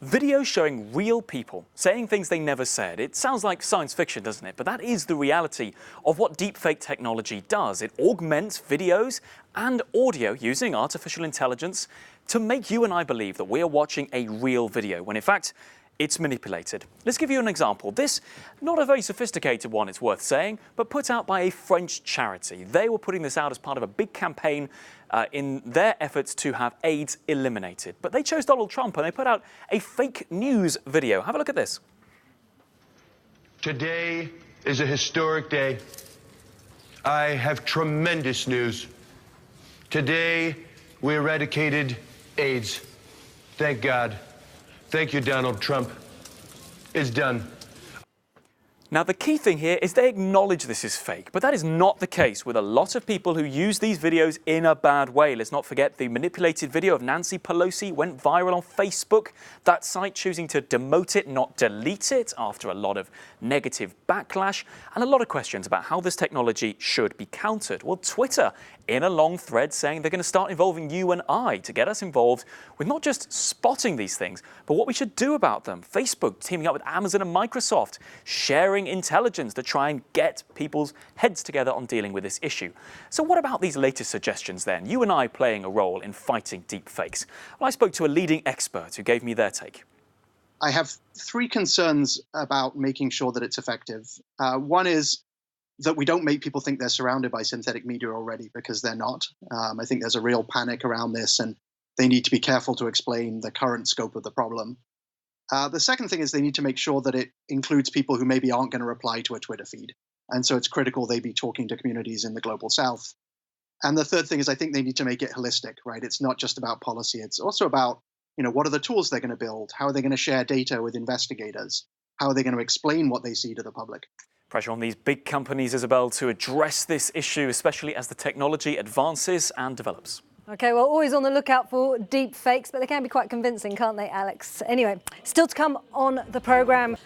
Videos showing real people saying things they never said. It sounds like science fiction, doesn't it? But that is the reality of what deepfake technology does. It augments videos and audio using artificial intelligence to make you and I believe that we are watching a real video, when in fact, it's manipulated. Let's give you an example. This, not a very sophisticated one, it's worth saying, but put out by a French charity. They were putting this out as part of a big campaign in their efforts to have AIDS eliminated. But they chose Donald Trump and they put out a fake news video. Have a look at this. Today is a historic day. I have tremendous news. Today, we eradicated AIDS. Thank God. Thank you, Donald Trump. It's done. Now, the key thing here is they acknowledge this is fake, but that is not the case with a lot of people who use these videos in a bad way. Let's not forget the manipulated video of Nancy Pelosi went viral on Facebook, that site choosing to demote it, not delete it, after a lot of negative backlash and a lot of questions about how this technology should be countered. Well, Twitter, in a long thread, saying they're going to start involving you and I to get us involved with not just spotting these things, but what we should do about them. Facebook teaming up with Amazon and Microsoft, sharing intelligence to try and get people's heads together on dealing with this issue. So what about these latest suggestions then? You and I playing a role in fighting deepfakes. Well, I spoke to a leading expert who gave me their take. I have three concerns about making sure that it's effective. One is that we don't make people think they're surrounded by synthetic media already, because they're not. I think there's a real panic around this, and they need to be careful to explain the current scope of the problem. The second thing is they need to make sure that it includes people who maybe aren't going to reply to a Twitter feed. And so it's critical they be talking to communities in the global south. And the third thing is I think they need to make it holistic, right? It's not just about policy. It's also about, what are the tools they're going to build? How are they going to share data with investigators? How are they going to explain what they see to the public? Pressure on these big companies, Isabel, to address this issue, especially as the technology advances and develops. OK, well, always on the lookout for deep fakes, but they can be quite convincing, can't they, Alex? Anyway, still to come on the programme.